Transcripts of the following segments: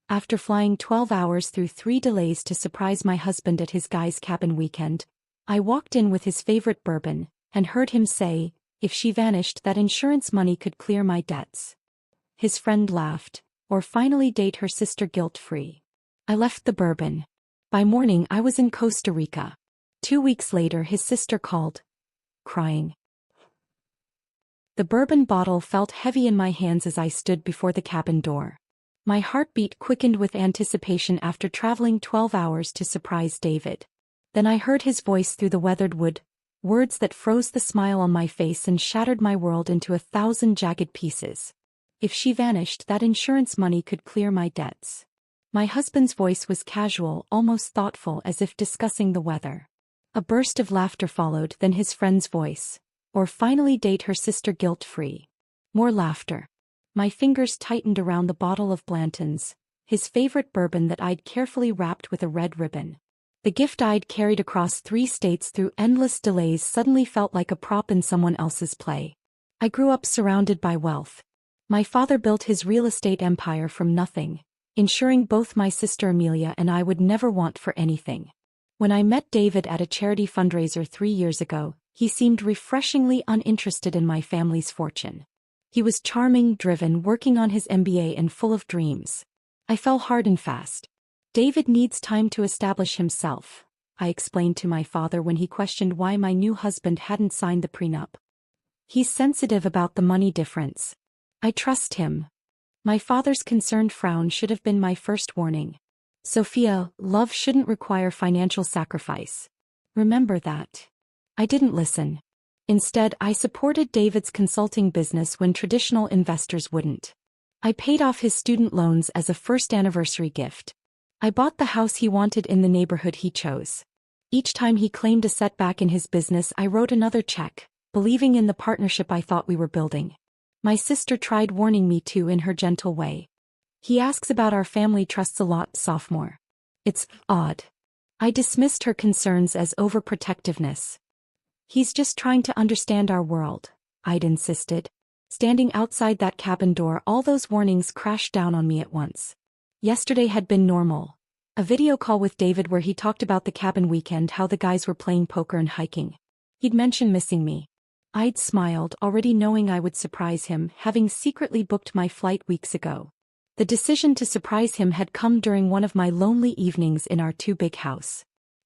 After flying 12 hours through 3 delays to surprise my husband at his guy's cabin weekend, I walked in with his favorite bourbon, and heard him say, if she vanished that insurance money could clear my debts. His friend laughed, or finally date her sister guilt-free. I left the bourbon. By morning I was in Costa Rica. 2 weeks later his sister called, crying. The bourbon bottle felt heavy in my hands as I stood before the cabin door. My heartbeat quickened with anticipation after traveling 12 hours to surprise David. Then I heard his voice through the weathered wood, words that froze the smile on my face and shattered my world into 1,000 jagged pieces. If she vanished, that insurance money could clear my debts. My husband's voice was casual, almost thoughtful, as if discussing the weather. A burst of laughter followed, then his friend's voice. Or finally date her sister guilt-free. More laughter. My fingers tightened around the bottle of Blanton's, his favorite bourbon that I'd carefully wrapped with a red ribbon. The gift I'd carried across 3 states through endless delays suddenly felt like a prop in someone else's play. I grew up surrounded by wealth. My father built his real estate empire from nothing, ensuring both my sister Amelia and I would never want for anything. When I met David at a charity fundraiser 3 years ago, he seemed refreshingly uninterested in my family's fortune. He was charming, driven, working on his MBA and full of dreams. I fell hard and fast. David needs time to establish himself, I explained to my father when he questioned why my new husband hadn't signed the prenup. He's sensitive about the money difference. I trust him. My father's concerned frown should have been my first warning. Sophia, love shouldn't require financial sacrifice. Remember that. I didn't listen. Instead, I supported David's consulting business when traditional investors wouldn't. I paid off his student loans as a first anniversary gift. I bought the house he wanted in the neighborhood he chose. Each time he claimed a setback in his business, I wrote another check, believing in the partnership I thought we were building. My sister tried warning me too in her gentle way. He asks about our family trusts a lot, sophomore. It's odd. I dismissed her concerns as overprotectiveness. He's just trying to understand our world, I'd insisted. Standing outside that cabin door, all those warnings crashed down on me at once. Yesterday had been normal. A video call with David where he talked about the cabin weekend, how the guys were playing poker and hiking. He'd mentioned missing me. I'd smiled, already knowing I would surprise him, having secretly booked my flight weeks ago. The decision to surprise him had come during one of my lonely evenings in our too-big house.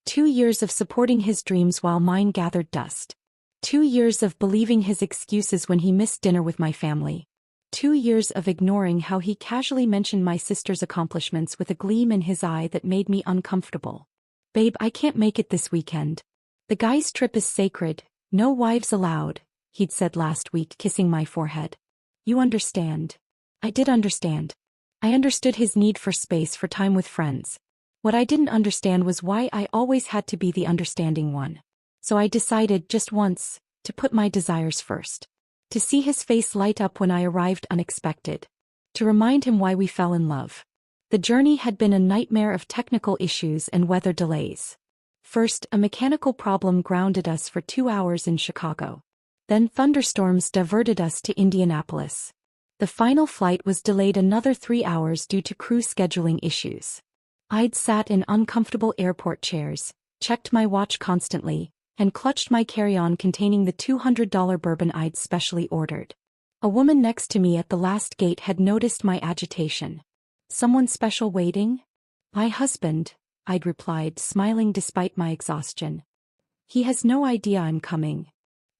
2 years of supporting his dreams while mine gathered dust. 2 years of believing his excuses when he missed dinner with my family. 2 years of ignoring how he casually mentioned my sister's accomplishments with a gleam in his eye that made me uncomfortable. Babe, I can't make it this weekend. The guy's trip is sacred, no wives allowed, he'd said last week, kissing my forehead. You understand. I did understand. I understood his need for space, for time with friends. What I didn't understand was why I always had to be the understanding one. So I decided, just once, to put my desires first. To see his face light up when I arrived unexpected. To remind him why we fell in love. The journey had been a nightmare of technical issues and weather delays. First, a mechanical problem grounded us for 2 hours in Chicago. Then thunderstorms diverted us to Indianapolis. The final flight was delayed another 3 hours due to crew scheduling issues. I'd sat in uncomfortable airport chairs, checked my watch constantly, and clutched my carry-on containing the $200 bourbon I'd specially ordered. A woman next to me at the last gate had noticed my agitation. Someone special waiting? My husband, I'd replied, smiling despite my exhaustion. He has no idea I'm coming.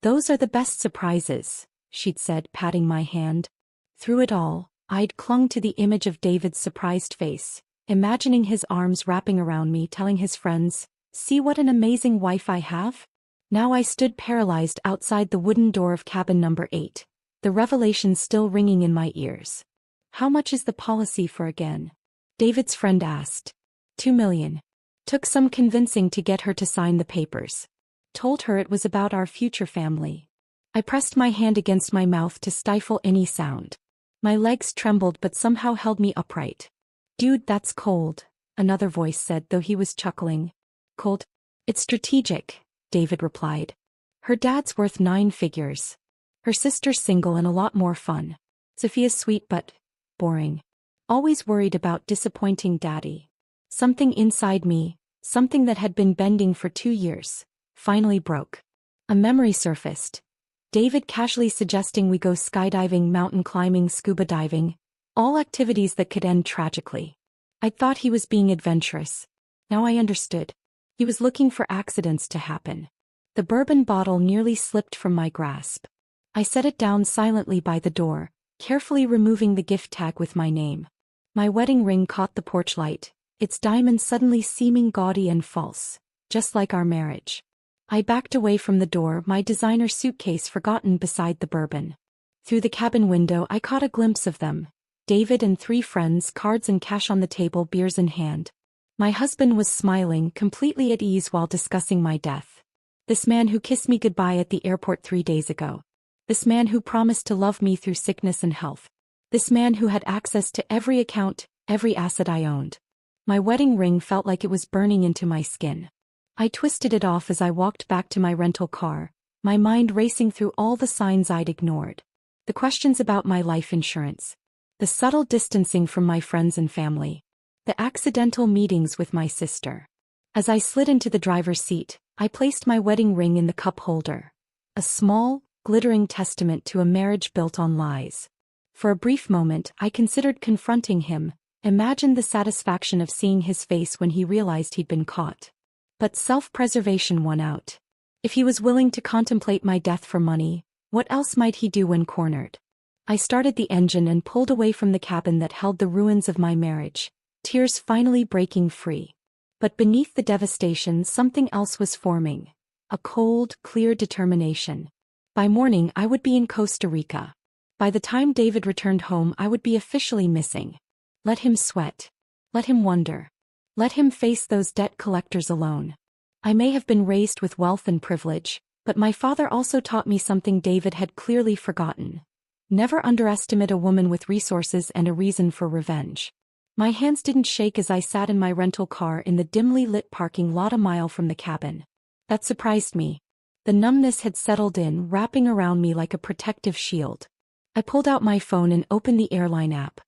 Those are the best surprises, she'd said, patting my hand. Through it all, I'd clung to the image of David's surprised face, imagining his arms wrapping around me, telling his friends, "See what an amazing wife I have?" Now I stood paralyzed outside the wooden door of cabin number 8, the revelation still ringing in my ears. "How much is the policy for again?" David's friend asked. $2 million. Took some convincing to get her to sign the papers. Told her it was about our future family. I pressed my hand against my mouth to stifle any sound. My legs trembled but somehow held me upright. "Dude, that's cold," another voice said, though he was chuckling. "Cold? It's strategic," David replied. "Her dad's worth 9 figures. Her sister's single and a lot more fun. Sophia's sweet but boring. always worried about disappointing Daddy. Something inside me, something that had been bending for 2 years, finally broke. A memory surfaced. David casually suggesting we go skydiving, mountain climbing, scuba diving, all activities that could end tragically. I thought he was being adventurous. Now I understood. He was looking for accidents to happen. The bourbon bottle nearly slipped from my grasp. I set it down silently by the door, carefully removing the gift tag with my name. My wedding ring caught the porch light, its diamonds suddenly seeming gaudy and false, just like our marriage. I backed away from the door, my designer suitcase forgotten beside the bourbon. Through the cabin window I caught a glimpse of them. David and 3 friends, cards and cash on the table, beers in hand. My husband was smiling, completely at ease while discussing my death. This man who kissed me goodbye at the airport 3 days ago. This man who promised to love me through sickness and health. This man who had access to every account, every asset I owned. My wedding ring felt like it was burning into my skin. I twisted it off as I walked back to my rental car, my mind racing through all the signs I'd ignored. The questions about my life insurance. The subtle distancing from my friends and family. The accidental meetings with my sister. As I slid into the driver's seat, I placed my wedding ring in the cup holder. A small, glittering testament to a marriage built on lies. For a brief moment, I considered confronting him, imagined the satisfaction of seeing his face when he realized he'd been caught. But self-preservation won out. If he was willing to contemplate my death for money, what else might he do when cornered? I started the engine and pulled away from the cabin that held the ruins of my marriage, tears finally breaking free. But beneath the devastation, something else was forming. A cold, clear determination. By morning I would be in Costa Rica. By the time David returned home I would be officially missing. Let him sweat. Let him wonder. Let him face those debt collectors alone. I may have been raised with wealth and privilege, but my father also taught me something David had clearly forgotten. Never underestimate a woman with resources and a reason for revenge. My hands didn't shake as I sat in my rental car in the dimly lit parking lot a mile from the cabin. That surprised me. The numbness had settled in, wrapping around me like a protective shield. I pulled out my phone and opened the airline app.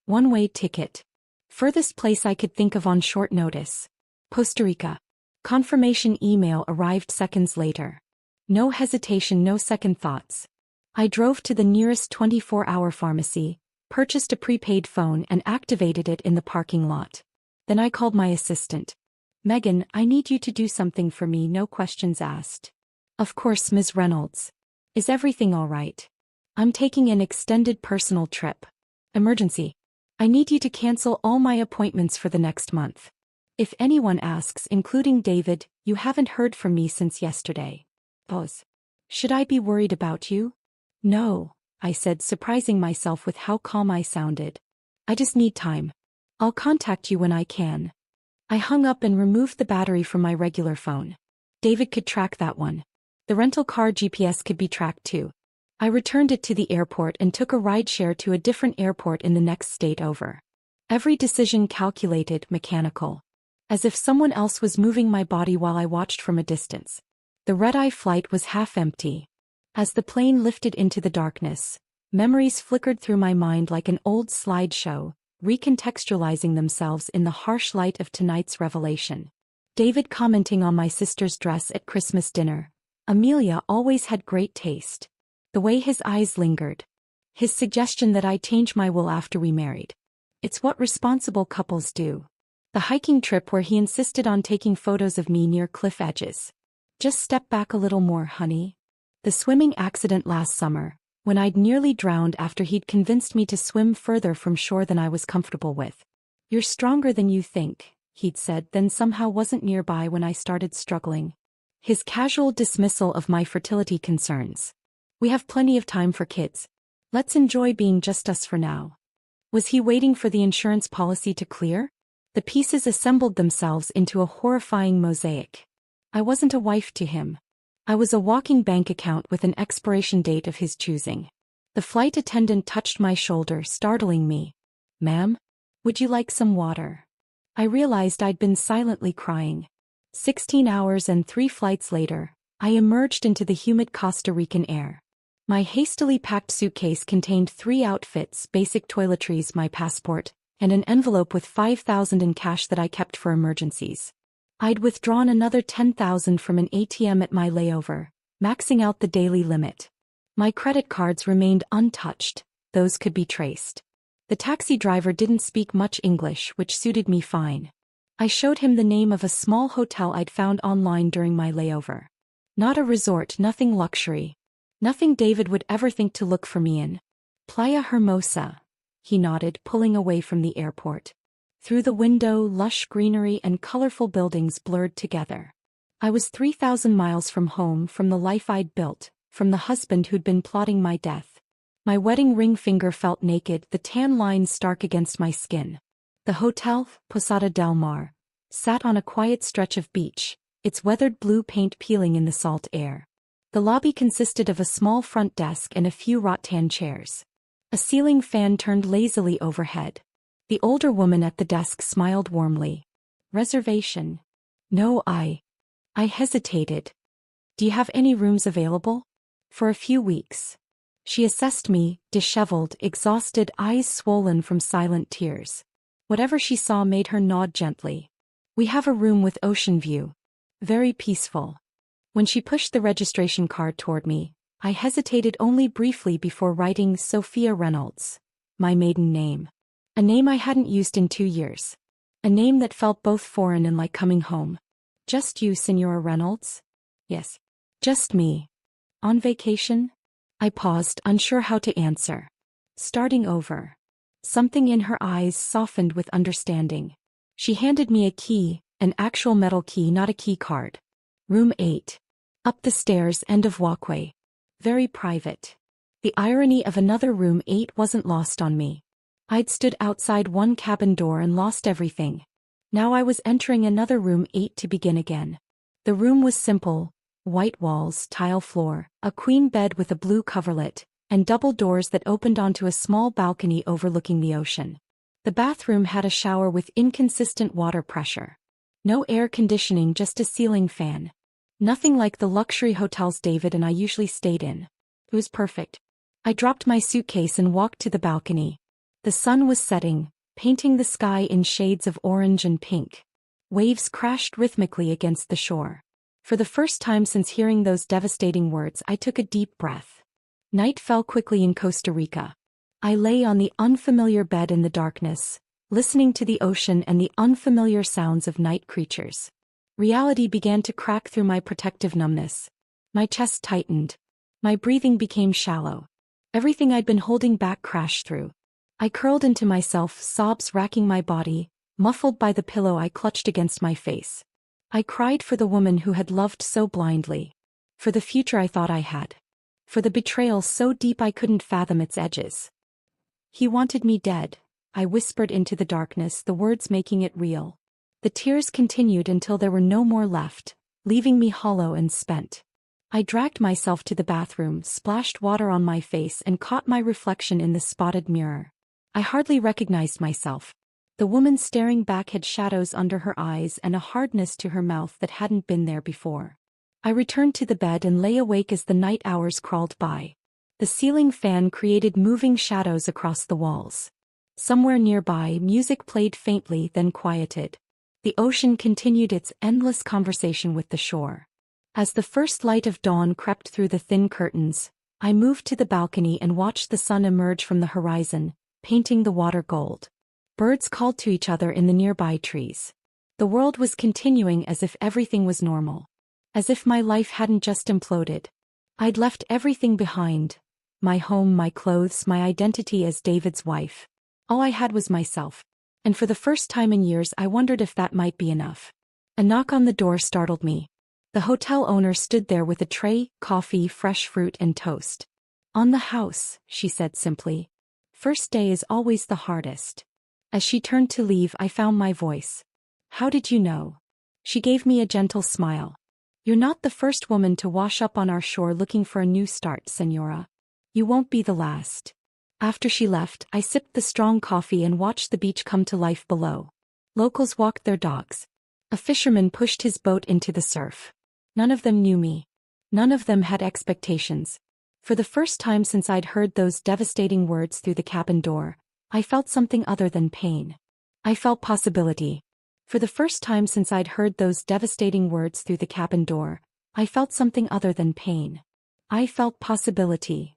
One-way ticket. Furthest place I could think of on short notice. Costa Rica. Confirmation email arrived seconds later. No hesitation, no second thoughts. I drove to the nearest 24-hour pharmacy, purchased a prepaid phone and activated it in the parking lot. Then I called my assistant. "Megan, I need you to do something for me, no questions asked." "Of course, Ms. Reynolds. Is everything all right?" "I'm taking an extended personal trip. Emergency. I need you to cancel all my appointments for the next month. If anyone asks, including David, you haven't heard from me since yesterday." Pause. "Should I be worried about you?" "No," I said, surprising myself with how calm I sounded. "I just need time. I'll contact you when I can." I hung up and removed the battery from my regular phone. David could track that one. The rental car GPS could be tracked too. I returned it to the airport and took a rideshare to a different airport in the next state over. Every decision calculated, mechanical. As if someone else was moving my body while I watched from a distance. The red-eye flight was half empty. As the plane lifted into the darkness, memories flickered through my mind like an old slideshow, recontextualizing themselves in the harsh light of tonight's revelation. David commenting on my sister's dress at Christmas dinner. Amelia always had great taste. The way his eyes lingered. His suggestion that I change my will after we married. It's what responsible couples do. The hiking trip where he insisted on taking photos of me near cliff edges. Just step back a little more, honey. The swimming accident last summer, when I'd nearly drowned after he'd convinced me to swim further from shore than I was comfortable with. "You're stronger than you think," he'd said, then somehow wasn't nearby when I started struggling. His casual dismissal of my fertility concerns. "We have plenty of time for kids. Let's enjoy being just us for now." Was he waiting for the insurance policy to clear? The pieces assembled themselves into a horrifying mosaic. I wasn't a wife to him. I was a walking bank account with an expiration date of his choosing. The flight attendant touched my shoulder, startling me. "Ma'am? Would you like some water?" I realized I'd been silently crying. 16 hours and 3 flights later, I emerged into the humid Costa Rican air. My hastily packed suitcase contained 3 outfits, basic toiletries, my passport, and an envelope with $5,000 in cash that I kept for emergencies. I'd withdrawn another $10,000 from an ATM at my layover, maxing out the daily limit. My credit cards remained untouched, those could be traced. The taxi driver didn't speak much English, which suited me fine. I showed him the name of a small hotel I'd found online during my layover. Not a resort, nothing luxury. Nothing David would ever think to look for me in. Playa Hermosa, he nodded, pulling away from the airport. Through the window, lush greenery and colorful buildings blurred together. I was 3,000 miles from home, from the life I'd built, from the husband who'd been plotting my death. My wedding ring finger felt naked, the tan lines stark against my skin. The hotel, Posada del Mar, sat on a quiet stretch of beach, its weathered blue paint peeling in the salt air. The lobby consisted of a small front desk and a few rattan chairs. A ceiling fan turned lazily overhead. The older woman at the desk smiled warmly. Reservation? No, I hesitated. Do you have any rooms available? For a few weeks. She assessed me, disheveled, exhausted, eyes swollen from silent tears. Whatever she saw made her nod gently. We have a room with ocean view. Very peaceful. When she pushed the registration card toward me, I hesitated only briefly before writing Sophia Reynolds, my maiden name. A name I hadn't used in 2 years. A name that felt both foreign and like coming home. Just you, Senora Reynolds? Yes. Just me. On vacation? I paused, unsure how to answer. Starting over. Something in her eyes softened with understanding. She handed me a key, an actual metal key, not a key card. Room 8. Up the stairs, end of walkway. Very private. The irony of another room 8 wasn't lost on me. I'd stood outside one cabin door and lost everything. Now I was entering another room 8 to begin again. The room was simple. White walls, tile floor, a queen bed with a blue coverlet, and double doors that opened onto a small balcony overlooking the ocean. The bathroom had a shower with inconsistent water pressure. No air conditioning, just a ceiling fan. Nothing like the luxury hotels David and I usually stayed in. It was perfect. I dropped my suitcase and walked to the balcony. The sun was setting, painting the sky in shades of orange and pink. Waves crashed rhythmically against the shore. For the first time since hearing those devastating words, I took a deep breath. Night fell quickly in Costa Rica. I lay on the unfamiliar bed in the darkness, listening to the ocean and the unfamiliar sounds of night creatures. Reality began to crack through my protective numbness. My chest tightened. My breathing became shallow. Everything I'd been holding back crashed through. I curled into myself, sobs racking my body, muffled by the pillow I clutched against my face. I cried for the woman who had loved so blindly. For the future I thought I had. For the betrayal so deep I couldn't fathom its edges. He wanted me dead, I whispered into the darkness, the words making it real. The tears continued until there were no more left, leaving me hollow and spent. I dragged myself to the bathroom, splashed water on my face and caught my reflection in the spotted mirror. I hardly recognized myself. The woman staring back had shadows under her eyes and a hardness to her mouth that hadn't been there before. I returned to the bed and lay awake as the night hours crawled by. The ceiling fan created moving shadows across the walls. Somewhere nearby, music played faintly, then quieted. The ocean continued its endless conversation with the shore. As the first light of dawn crept through the thin curtains, I moved to the balcony and watched the sun emerge from the horizon, painting the water gold. Birds called to each other in the nearby trees. The world was continuing as if everything was normal. As if my life hadn't just imploded. I'd left everything behind. My home, my clothes, my identity as David's wife. All I had was myself. And for the first time in years I wondered if that might be enough. A knock on the door startled me. The hotel owner stood there with a tray, coffee, fresh fruit and toast. "On the house," she said simply. "First day is always the hardest." As she turned to leave, I found my voice. "How did you know?" She gave me a gentle smile. "You're not the first woman to wash up on our shore looking for a new start, Senora. You won't be the last." After she left, I sipped the strong coffee and watched the beach come to life below. Locals walked their dogs. A fisherman pushed his boat into the surf. None of them knew me. None of them had expectations. For the first time since I'd heard those devastating words through the cabin door, I felt something other than pain. I felt possibility. For the first time since I'd heard those devastating words through the cabin door, I felt something other than pain. I felt possibility.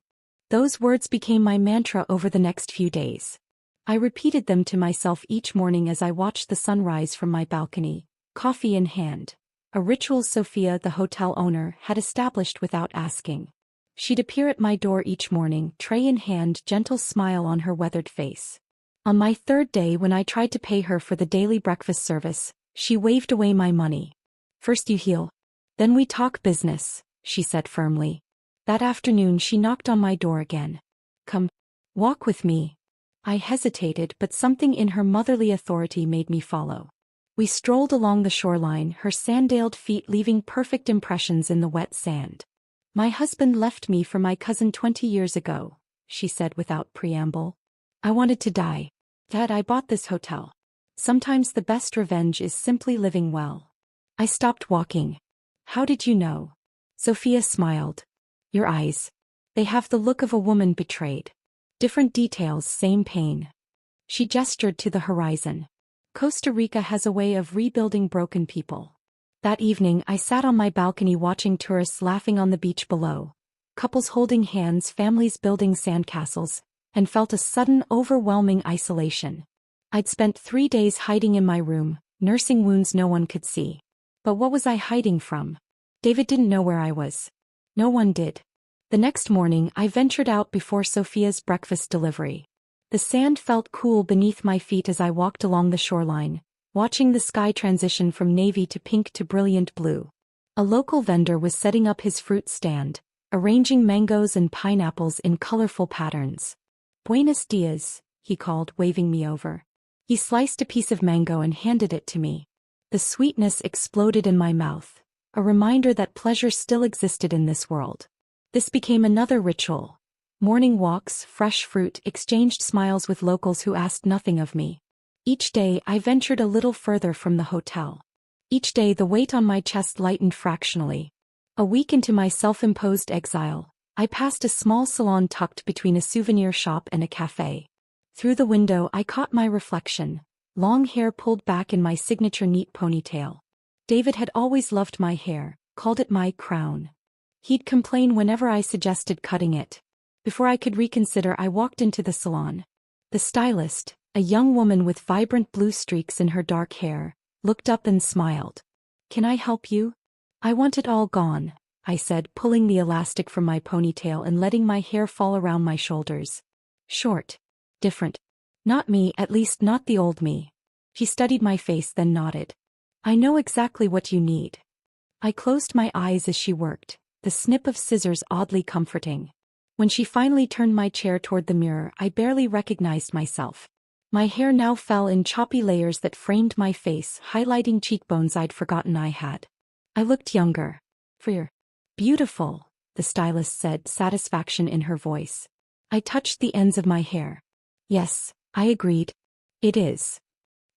Those words became my mantra over the next few days. I repeated them to myself each morning as I watched the sun rise from my balcony, coffee in hand. A ritual Sophia, the hotel owner, had established without asking. She'd appear at my door each morning, tray in hand, gentle smile on her weathered face. On my third day, when I tried to pay her for the daily breakfast service, she waved away my money. "First you heal. Then we talk business," she said firmly. That afternoon she knocked on my door again. "Come. Walk with me." I hesitated, but something in her motherly authority made me follow. We strolled along the shoreline, her sandaled feet leaving perfect impressions in the wet sand. "My husband left me for my cousin 20 years ago," she said without preamble. "I wanted to die. Dad, I bought this hotel. Sometimes the best revenge is simply living well." I stopped walking. "How did you know?" Sophia smiled. "Your eyes. They have the look of a woman betrayed. Different details, same pain." She gestured to the horizon. "Costa Rica has a way of rebuilding broken people." That evening I sat on my balcony watching tourists laughing on the beach below, couples holding hands, families building sandcastles, and felt a sudden, overwhelming isolation. I'd spent 3 days hiding in my room, nursing wounds no one could see. But what was I hiding from? David didn't know where I was. No one did. The next morning I ventured out before Sophia's breakfast delivery. The sand felt cool beneath my feet as I walked along the shoreline, watching the sky transition from navy to pink to brilliant blue. A local vendor was setting up his fruit stand, arranging mangoes and pineapples in colorful patterns. "Buenos dias," he called, waving me over. He sliced a piece of mango and handed it to me. The sweetness exploded in my mouth, a reminder that pleasure still existed in this world. This became another ritual. Morning walks, fresh fruit, exchanged smiles with locals who asked nothing of me. Each day I ventured a little further from the hotel. Each day the weight on my chest lightened fractionally. A week into my self-imposed exile, I passed a small salon tucked between a souvenir shop and a cafe. Through the window I caught my reflection, long hair pulled back in my signature neat ponytail. David had always loved my hair, called it my crown. He'd complain whenever I suggested cutting it. Before I could reconsider, I walked into the salon. The stylist, a young woman with vibrant blue streaks in her dark hair, looked up and smiled. "Can I help you?" "I want it all gone," I said, pulling the elastic from my ponytail and letting my hair fall around my shoulders. "Short. Different. Not me, at least not the old me." She studied my face, then nodded. "I know exactly what you need." I closed my eyes as she worked, the snip of scissors oddly comforting. When she finally turned my chair toward the mirror, I barely recognized myself. My hair now fell in choppy layers that framed my face, highlighting cheekbones I'd forgotten I had. I looked younger. "Freer. Beautiful," the stylist said, satisfaction in her voice. I touched the ends of my hair. "Yes," I agreed. "It is."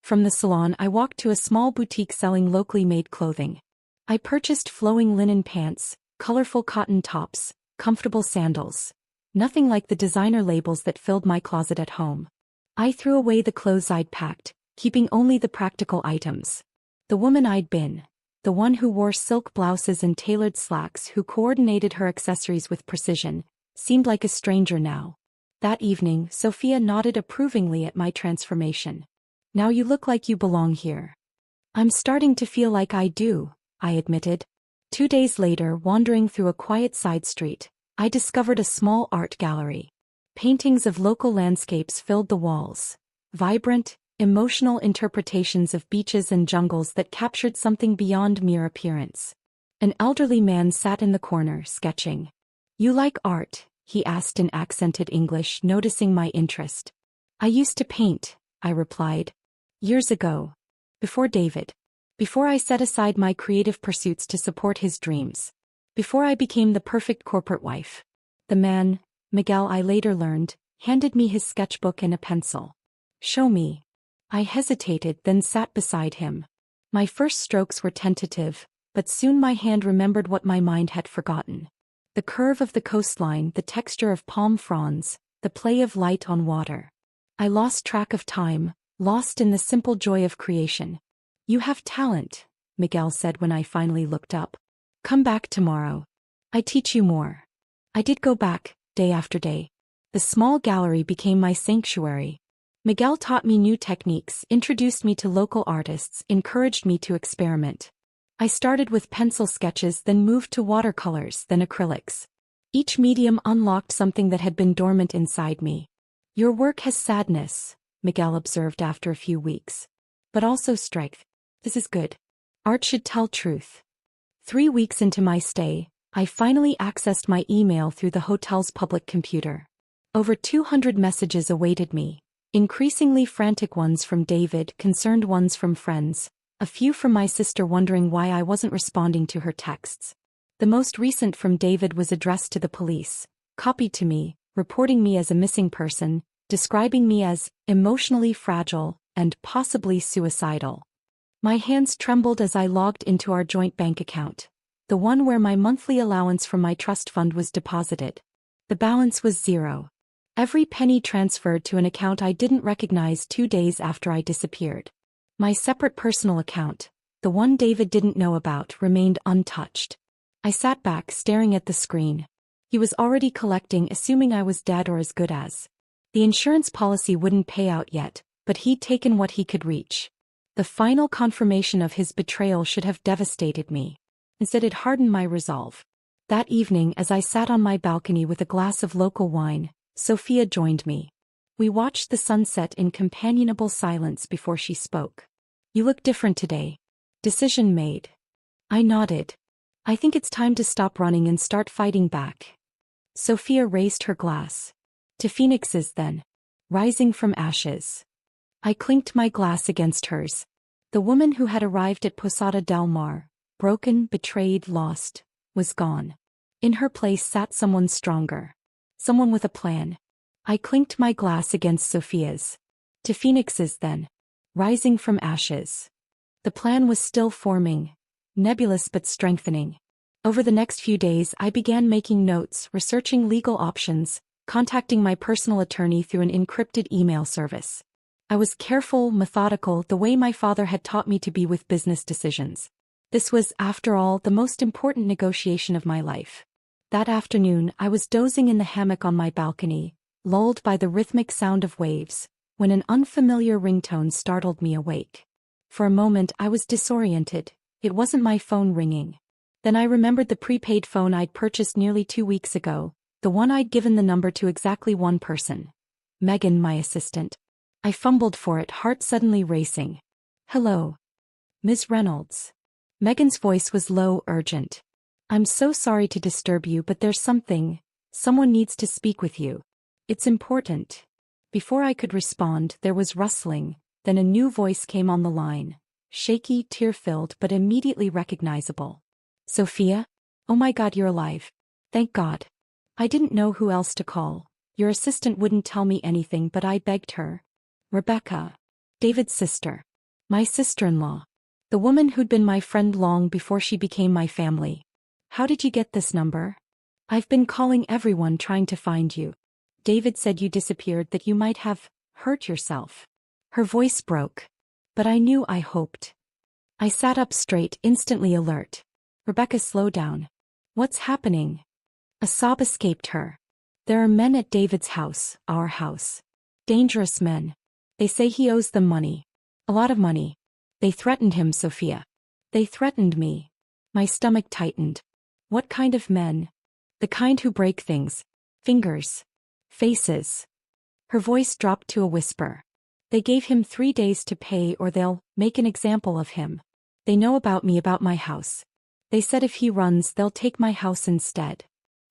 From the salon I walked to a small boutique selling locally made clothing. I purchased flowing linen pants, colorful cotton tops, comfortable sandals. Nothing like the designer labels that filled my closet at home. I threw away the clothes I'd packed, keeping only the practical items. The woman I'd been, the one who wore silk blouses and tailored slacks, who coordinated her accessories with precision, seemed like a stranger now. That evening, Sophia nodded approvingly at my transformation. "Now you look like you belong here." "I'm starting to feel like I do," I admitted. 2 days later, wandering through a quiet side street, I discovered a small art gallery. Paintings of local landscapes filled the walls. Vibrant, emotional interpretations of beaches and jungles that captured something beyond mere appearance. An elderly man sat in the corner, sketching. "You like art?" he asked in accented English, noticing my interest. "I used to paint," I replied. "Years ago. Before David. Before I set aside my creative pursuits to support his dreams. Before I became the perfect corporate wife." The man, Miguel, I later learned, handed me his sketchbook and a pencil. "Show me." I hesitated, then sat beside him. My first strokes were tentative, but soon my hand remembered what my mind had forgotten. The curve of the coastline, the texture of palm fronds, the play of light on water. I lost track of time, lost in the simple joy of creation. "You have talent," Miguel said when I finally looked up. "Come back tomorrow. I teach you more." I did go back, day after day. The small gallery became my sanctuary. Miguel taught me new techniques, introduced me to local artists, encouraged me to experiment. I started with pencil sketches, then moved to watercolors, then acrylics. Each medium unlocked something that had been dormant inside me. "Your work has sadness," Miguel observed after a few weeks. "But also strength. This is good. Art should tell truth." 3 weeks into my stay, I finally accessed my email through the hotel's public computer. Over 200 messages awaited me, increasingly frantic ones from David, concerned ones from friends, a few from my sister wondering why I wasn't responding to her texts. The most recent from David was addressed to the police, copied to me, reporting me as a missing person, describing me as emotionally fragile and possibly suicidal. My hands trembled as I logged into our joint bank account, the one where my monthly allowance from my trust fund was deposited. The balance was zero. Every penny transferred to an account I didn't recognize 2 days after I disappeared. My separate personal account, the one David didn't know about, remained untouched. I sat back staring at the screen. He was already collecting, assuming I was dead or as good as. The insurance policy wouldn't pay out yet, but he'd taken what he could reach. The final confirmation of his betrayal should have devastated me. Instead, it hardened my resolve. That evening, as I sat on my balcony with a glass of local wine, Sophia joined me. We watched the sunset in companionable silence before she spoke. "You look different today." "Decision made." I nodded. "I think it's time to stop running and start fighting back." Sophia raised her glass. "To phoenixes then. Rising from ashes." I clinked my glass against hers. The woman who had arrived at Posada del Mar, broken, betrayed, lost, was gone. In her place sat someone stronger. Someone with a plan. I clinked my glass against Sophia's. "To phoenixes then. Rising from ashes." The plan was still forming, nebulous but strengthening. Over the next few days I began making notes, researching legal options, contacting my personal attorney through an encrypted email service. I was careful, methodical, the way my father had taught me to be with business decisions. This was, after all, the most important negotiation of my life. That afternoon, I was dozing in the hammock on my balcony, lulled by the rhythmic sound of waves, when an unfamiliar ringtone startled me awake. For a moment I was disoriented. It wasn't my phone ringing. Then I remembered the prepaid phone I'd purchased nearly 2 weeks ago, the one I'd given the number to exactly one person. Megan, my assistant. I fumbled for it, heart suddenly racing. "Hello. Ms. Reynolds." Megan's voice was low, urgent. "I'm so sorry to disturb you, but there's someone needs to speak with you. It's important." Before I could respond, there was rustling, then a new voice came on the line. Shaky, tear-filled, but immediately recognizable. "Sophia? Oh my God, you're alive. Thank God. I didn't know who else to call. Your assistant wouldn't tell me anything, but I begged her." Rebecca. David's sister. My sister-in-law. The woman who'd been my friend long before she became my family. "How did you get this number?" "I've been calling everyone trying to find you. David said you disappeared, that you might have hurt yourself." Her voice broke. But I knew, I hoped. I sat up straight, instantly alert. "Rebecca, slow down. What's happening?" A sob escaped her. "There are men at David's house, our house. Dangerous men. They say he owes them money. A lot of money. They threatened him, Sophia. They threatened me." My stomach tightened. "What kind of men?" "The kind who break things. Fingers. Faces." Her voice dropped to a whisper. "They gave him 3 days to pay or they'll make an example of him. They know about me, about my house. They said if he runs, they'll take my house instead."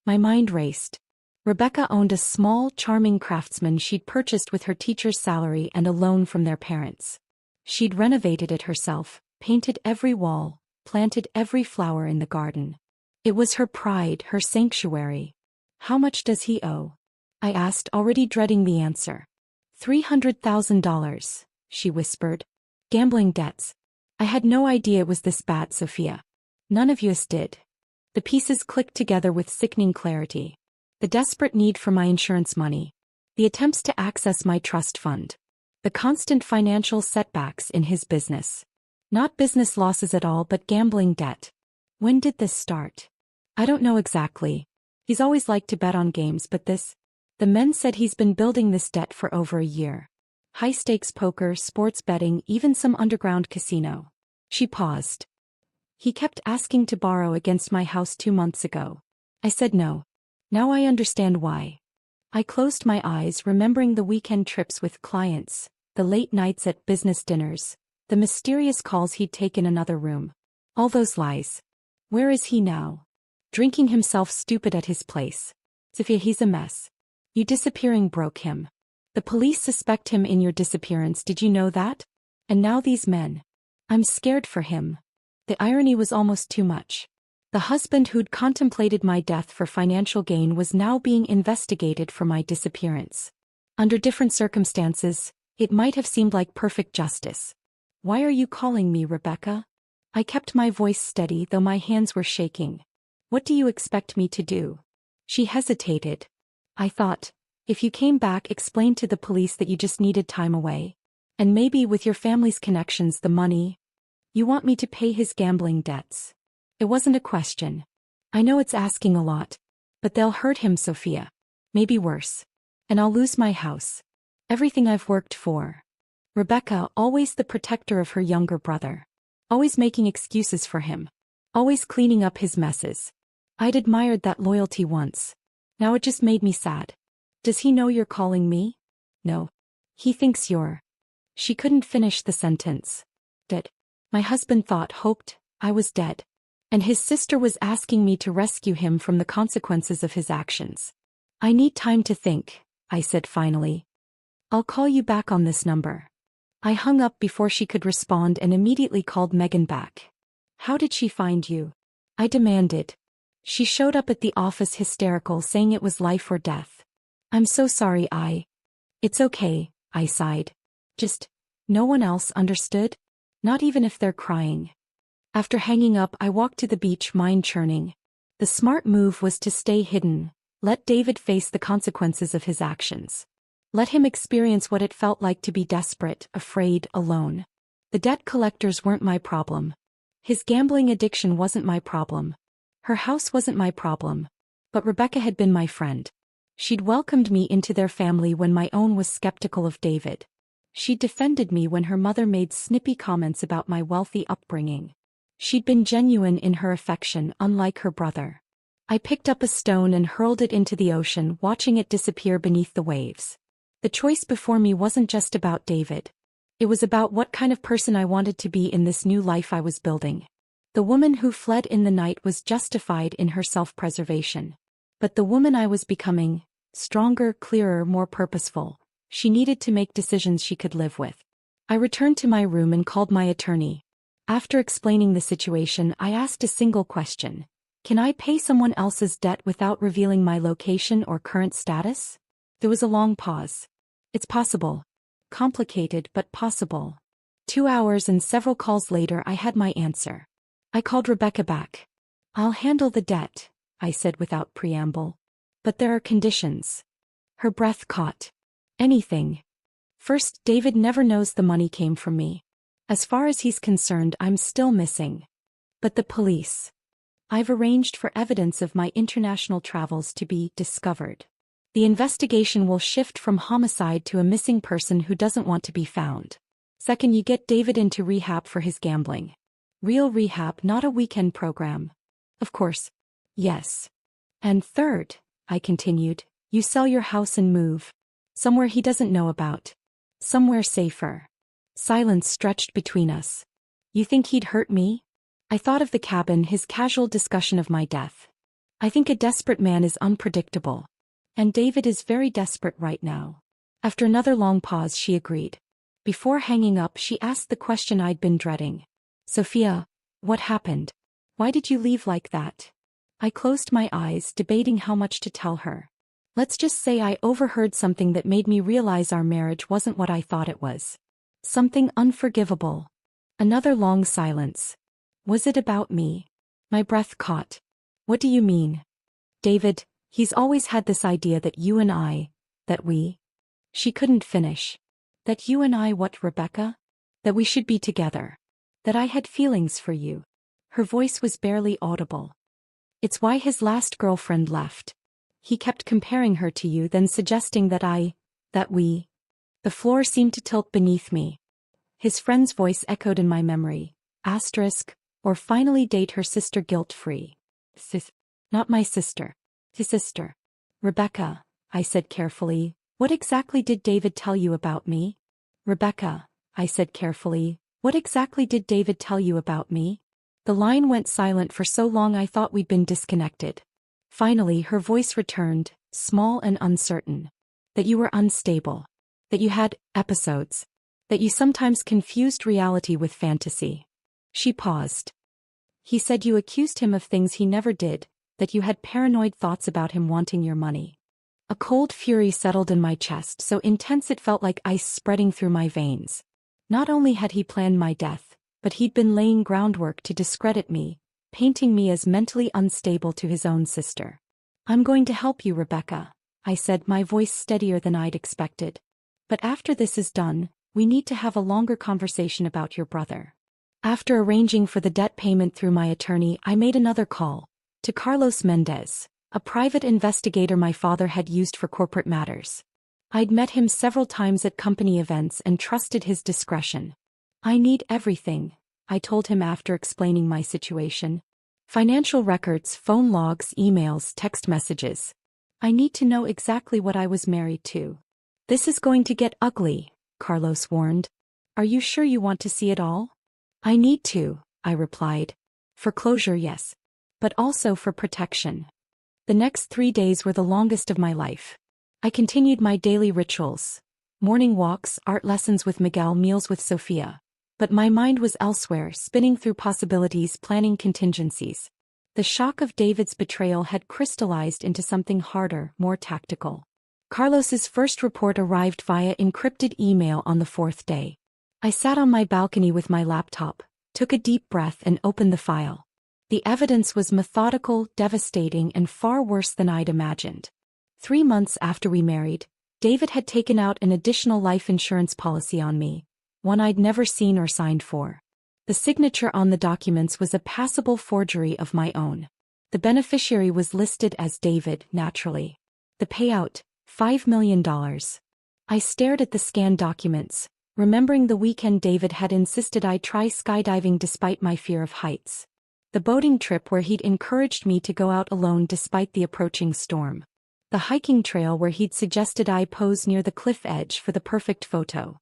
My mind raced. Rebecca owned a small, charming craftsman she'd purchased with her teacher's salary and a loan from their parents. She'd renovated it herself, painted every wall, planted every flower in the garden. It was her pride, her sanctuary. "How much does he owe?" I asked, already dreading the answer. $300,000, she whispered. "Gambling debts. I had no idea it was this bad, Sophia. None of us did." The pieces clicked together with sickening clarity. The desperate need for my insurance money. The attempts to access my trust fund. The constant financial setbacks in his business. Not business losses at all, but gambling debt. When did this start? I don't know exactly. He's always liked to bet on games, but the men said he's been building this debt for over a year. High-stakes poker, sports betting, even some underground casino. She paused. He kept asking to borrow against my house 2 months ago. I said no. Now I understand why. I closed my eyes, remembering the weekend trips with clients, the late nights at business dinners, the mysterious calls he'd take in another room. All those lies. Where is he now? Drinking himself stupid at his place. Sophia, he's a mess. You disappearing broke him. The police suspect him in your disappearance, did you know that? And now these men. I'm scared for him. The irony was almost too much. The husband who'd contemplated my death for financial gain was now being investigated for my disappearance. Under different circumstances, it might have seemed like perfect justice. Why are you calling me, Rebecca? I kept my voice steady, though my hands were shaking. What do you expect me to do? She hesitated. I thought, if you came back, explain to the police that you just needed time away. And maybe with your family's connections, the money. You want me to pay his gambling debts. It wasn't a question. I know it's asking a lot. But they'll hurt him, Sophia. Maybe worse. And I'll lose my house. Everything I've worked for. Rebecca, always the protector of her younger brother. Always making excuses for him. Always cleaning up his messes. I'd admired that loyalty once. Now it just made me sad. Does he know you're calling me? No. He thinks you're. She couldn't finish the sentence. Dead. My husband hoped, I was dead. And his sister was asking me to rescue him from the consequences of his actions. I need time to think, I said finally. I'll call you back on this number. I hung up before she could respond and immediately called Megan back. How did she find you? I demanded. She showed up at the office hysterical, saying it was life or death. I'm so sorry. It's okay, I sighed. Just, no one else understood? Not even if they're crying. After hanging up, I walked to the beach, mind churning. The smart move was to stay hidden, let David face the consequences of his actions. Let him experience what it felt like to be desperate, afraid, alone. The debt collectors weren't my problem. His gambling addiction wasn't my problem. Her house wasn't my problem. But Rebecca had been my friend. She'd welcomed me into their family when my own was skeptical of David. She'd defended me when her mother made snippy comments about my wealthy upbringing. She'd been genuine in her affection, unlike her brother. I picked up a stone and hurled it into the ocean, watching it disappear beneath the waves. The choice before me wasn't just about David. It was about what kind of person I wanted to be in this new life I was building. The woman who fled in the night was justified in her self-preservation. But the woman I was becoming, stronger, clearer, more purposeful, she needed to make decisions she could live with. I returned to my room and called my attorney. After explaining the situation, I asked a single question. Can I pay someone else's debt without revealing my location or current status? There was a long pause. It's possible. Complicated, but possible. 2 hours and several calls later, I had my answer. I called Rebecca back. I'll handle the debt, I said without preamble. But there are conditions. Her breath caught. Anything. First, David never knows the money came from me. As far as he's concerned, I'm still missing. But the police. I've arranged for evidence of my international travels to be discovered. The investigation will shift from homicide to a missing person who doesn't want to be found. Second, you get David into rehab for his gambling. Real rehab, not a weekend program. Of course. Yes. And third, I continued, you sell your house and move. Somewhere he doesn't know about. Somewhere safer. Silence stretched between us. You think he'd hurt me? I thought of the cabin, his casual discussion of my death. I think a desperate man is unpredictable. And David is very desperate right now. After another long pause, she agreed. Before hanging up, she asked the question I'd been dreading. Sophia, what happened? Why did you leave like that? I closed my eyes, debating how much to tell her. Let's just say I overheard something that made me realize our marriage wasn't what I thought it was. Something unforgivable. Another long silence. Was it about me? My breath caught. What do you mean? David, he's always had this idea that you and I, that we. She couldn't finish. That you and I what, Rebecca? That we should be together. That I had feelings for you. Her voice was barely audible. It's why his last girlfriend left. He kept comparing her to you, then suggesting that we. The floor seemed to tilt beneath me. His friend's voice echoed in my memory. Asterisk, or finally date her sister guilt-free. Not my sister. His sister. Rebecca, I said carefully, what exactly did David tell you about me? Rebecca, I said carefully, what exactly did David tell you about me? The line went silent for so long I thought we'd been disconnected. Finally her voice returned, small and uncertain. That you were unstable. That you had episodes. That you sometimes confused reality with fantasy. She paused. He said you accused him of things he never did, that you had paranoid thoughts about him wanting your money. A cold fury settled in my chest, so intense it felt like ice spreading through my veins. Not only had he planned my death, but he'd been laying groundwork to discredit me, painting me as mentally unstable to his own sister. I'm going to help you, Rebecca, I said, my voice steadier than I'd expected. But after this is done, we need to have a longer conversation about your brother. After arranging for the debt payment through my attorney, I made another call. To Carlos Mendez, a private investigator my father had used for corporate matters. I'd met him several times at company events and trusted his discretion. I need everything, I told him after explaining my situation. Financial records, phone logs, emails, text messages. I need to know exactly what I was married to. This is going to get ugly, Carlos warned. Are you sure you want to see it all? I need to, I replied. For closure, yes. But also for protection. The next 3 days were the longest of my life. I continued my daily rituals. Morning walks, art lessons with Miguel, meals with Sophia. But my mind was elsewhere, spinning through possibilities, planning contingencies. The shock of David's betrayal had crystallized into something harder, more tactical. Carlos's first report arrived via encrypted email on the 4th day. I sat on my balcony with my laptop, took a deep breath and opened the file. The evidence was methodical, devastating, and far worse than I'd imagined. 3 months after we married, David had taken out an additional life insurance policy on me, one I'd never seen or signed for. The signature on the documents was a passable forgery of my own. The beneficiary was listed as David, naturally. The payout, $5 million. I stared at the scanned documents, remembering the weekend David had insisted I try skydiving despite my fear of heights. The boating trip where he'd encouraged me to go out alone despite the approaching storm. The hiking trail where he'd suggested I pose near the cliff edge for the perfect photo.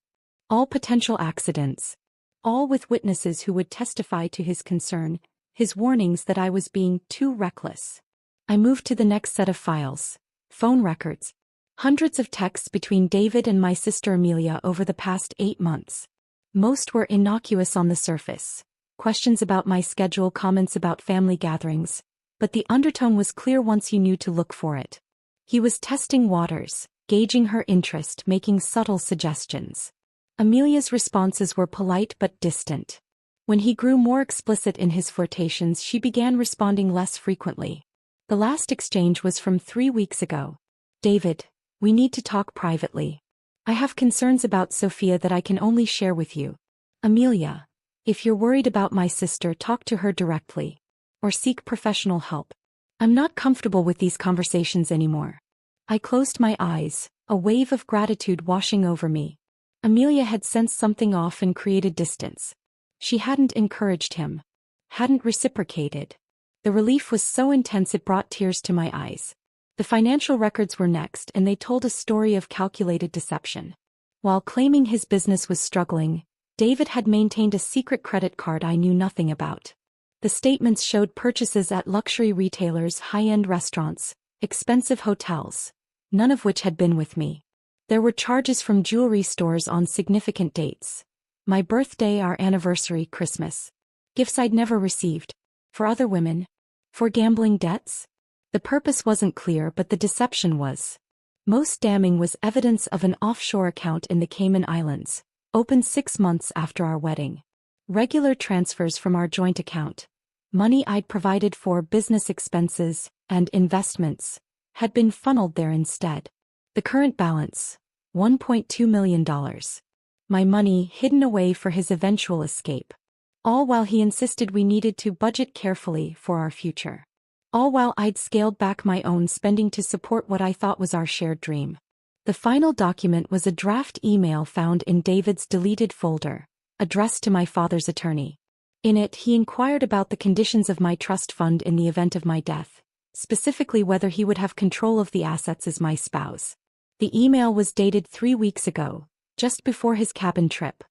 All potential accidents. All with witnesses who would testify to his concern, his warnings that I was being too reckless. I moved to the next set of files. Phone records. Hundreds of texts between David and my sister Amelia over the past 8 months. Most were innocuous on the surface. Questions about my schedule, comments about family gatherings. But the undertone was clear once you knew to look for it. He was testing waters, gauging her interest, making subtle suggestions. Amelia's responses were polite but distant. When he grew more explicit in his flirtations, she began responding less frequently. The last exchange was from 3 weeks ago. David, we need to talk privately. I have concerns about Sophia that I can only share with you. Amelia, if you're worried about my sister, talk to her directly. Or seek professional help. I'm not comfortable with these conversations anymore. I closed my eyes, a wave of gratitude washing over me. Amelia had sensed something off and created distance. She hadn't encouraged him. Hadn't reciprocated. The relief was so intense it brought tears to my eyes. The financial records were next, and they told a story of calculated deception. While claiming his business was struggling, David had maintained a secret credit card I knew nothing about. The statements showed purchases at luxury retailers, high-end restaurants, expensive hotels, none of which had been with me. There were charges from jewelry stores on significant dates. My birthday, our anniversary, Christmas. Gifts I'd never received. For other women. For gambling debts. The purpose wasn't clear, but the deception was. Most damning was evidence of an offshore account in the Cayman Islands, opened 6 months after our wedding. Regular transfers from our joint account. Money I'd provided for business expenses and investments had been funneled there instead. The current balance, $1.2 million. My money hidden away for his eventual escape. All while he insisted we needed to budget carefully for our future. All while I'd scaled back my own spending to support what I thought was our shared dream. The final document was a draft email found in David's deleted folder, addressed to my father's attorney. In it, he inquired about the conditions of my trust fund in the event of my death, specifically whether he would have control of the assets as my spouse. The email was dated 3 weeks ago, just before his cabin trip.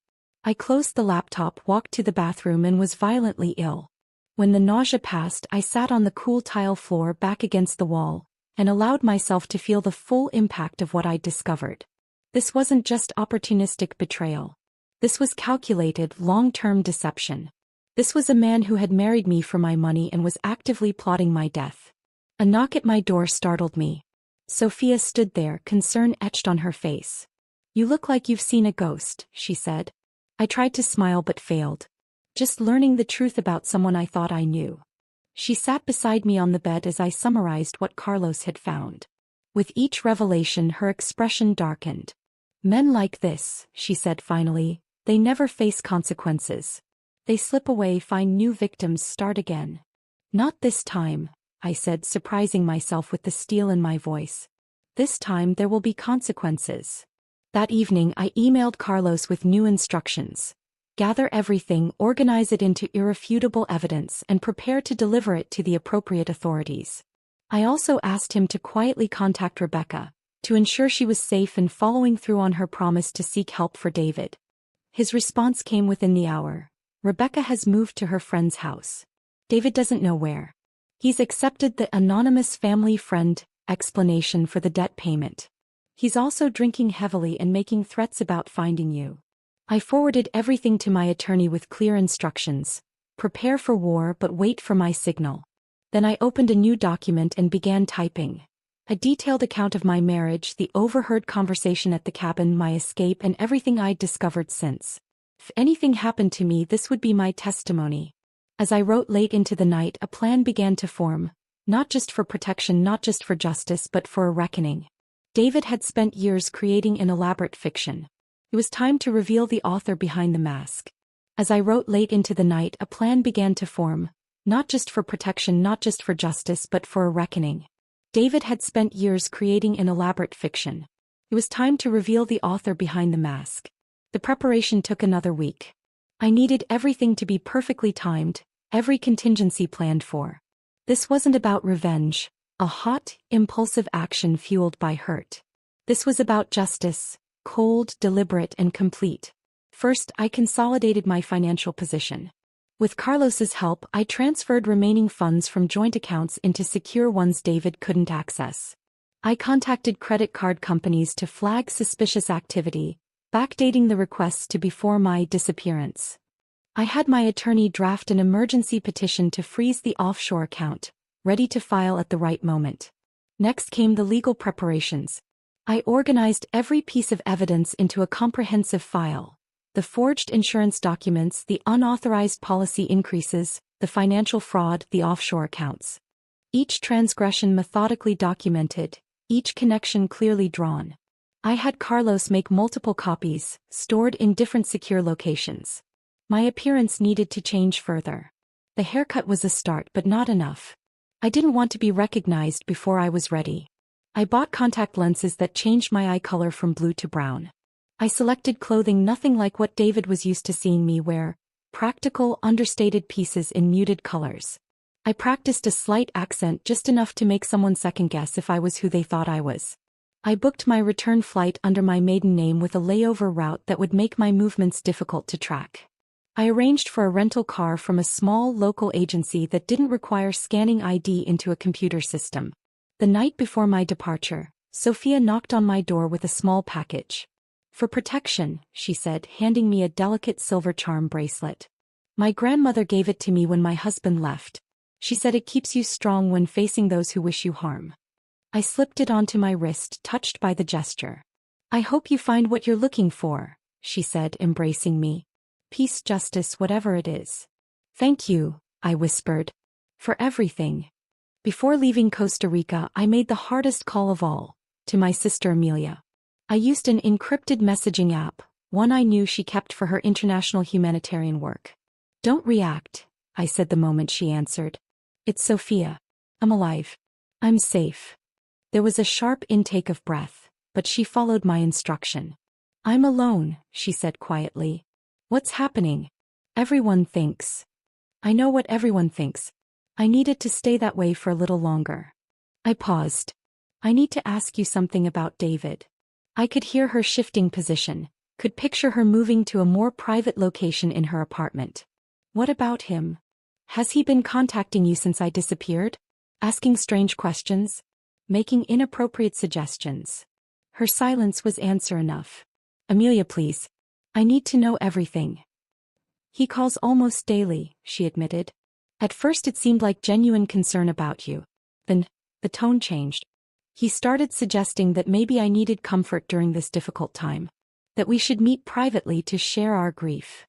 I closed the laptop, walked to the bathroom, and was violently ill. When the nausea passed, I sat on the cool tile floor back against the wall, and allowed myself to feel the full impact of what I'd discovered. This wasn't just opportunistic betrayal. This was calculated, long-term deception. This was a man who had married me for my money and was actively plotting my death. A knock at my door startled me. Sophia stood there, concern etched on her face. "You look like you've seen a ghost," she said. I tried to smile but failed. Just learning the truth about someone I thought I knew. She sat beside me on the bed as I summarized what Carlos had found. With each revelation, her expression darkened. "Men like this," she said finally, "they never face consequences. They slip away, find new victims, start again." "Not this time," I said, surprising myself with the steel in my voice. "This time there will be consequences." That evening I emailed Carlos with new instructions. Gather everything, organize it into irrefutable evidence, and prepare to deliver it to the appropriate authorities. I also asked him to quietly contact Rebecca, to ensure she was safe and following through on her promise to seek help for David. His response came within the hour. "Rebecca has moved to her friend's house. David doesn't know where. He's accepted the anonymous family friend explanation for the debt payment. He's also drinking heavily and making threats about finding you." I forwarded everything to my attorney with clear instructions. Prepare for war but wait for my signal. Then I opened a new document and began typing. A detailed account of my marriage, the overheard conversation at the cabin, my escape, and everything I'd discovered since. If anything happened to me, this would be my testimony. As I wrote late into the night, a plan began to form. Not just for protection, not just for justice, but for a reckoning. David had spent years creating an elaborate fiction. It was time to reveal the author behind the mask. As I wrote late into the night, a plan began to form. Not just for protection, not just for justice, but for a reckoning. David had spent years creating an elaborate fiction. It was time to reveal the author behind the mask. The preparation took another week. I needed everything to be perfectly timed, every contingency planned for. This wasn't about revenge, a hot, impulsive action fueled by hurt. This was about justice, cold, deliberate, and complete. First, I consolidated my financial position. With Carlos's help, I transferred remaining funds from joint accounts into secure ones David couldn't access. I contacted credit card companies to flag suspicious activity, backdating the requests to before my disappearance. I had my attorney draft an emergency petition to freeze the offshore account, ready to file at the right moment. Next came the legal preparations. I organized every piece of evidence into a comprehensive file. The forged insurance documents, the unauthorized policy increases, the financial fraud, the offshore accounts. Each transgression methodically documented, each connection clearly drawn. I had Carlos make multiple copies, stored in different secure locations. My appearance needed to change further. The haircut was a start, but not enough. I didn't want to be recognized before I was ready. I bought contact lenses that changed my eye color from blue to brown. I selected clothing nothing like what David was used to seeing me wear, practical, understated pieces in muted colors. I practiced a slight accent, just enough to make someone second-guess if I was who they thought I was. I booked my return flight under my maiden name with a layover route that would make my movements difficult to track. I arranged for a rental car from a small local agency that didn't require scanning ID into a computer system. The night before my departure, Sophia knocked on my door with a small package. "For protection," she said, handing me a delicate silver charm bracelet. "My grandmother gave it to me when my husband left. She said it keeps you strong when facing those who wish you harm." I slipped it onto my wrist, touched by the gesture. "I hope you find what you're looking for," she said, embracing me. "Peace, justice, whatever it is." "Thank you," I whispered. For everything. Before leaving Costa Rica, I made the hardest call of all, to my sister Amelia. I used an encrypted messaging app, one I knew she kept for her international humanitarian work. Don't react, I said the moment she answered. It's Sophia. I'm alive. I'm safe. There was a sharp intake of breath, but she followed my instruction. I'm alone, she said quietly. What's happening? Everyone thinks. I know what everyone thinks. I needed to stay that way for a little longer. I paused. I need to ask you something about David. I could hear her shifting position, could picture her moving to a more private location in her apartment. What about him? Has he been contacting you since I disappeared? Asking strange questions? Making inappropriate suggestions? Her silence was answer enough. Amelia, please. I need to know everything. He calls almost daily, she admitted. At first it seemed like genuine concern about you. Then, the tone changed. He started suggesting that maybe I needed comfort during this difficult time. That we should meet privately to share our grief.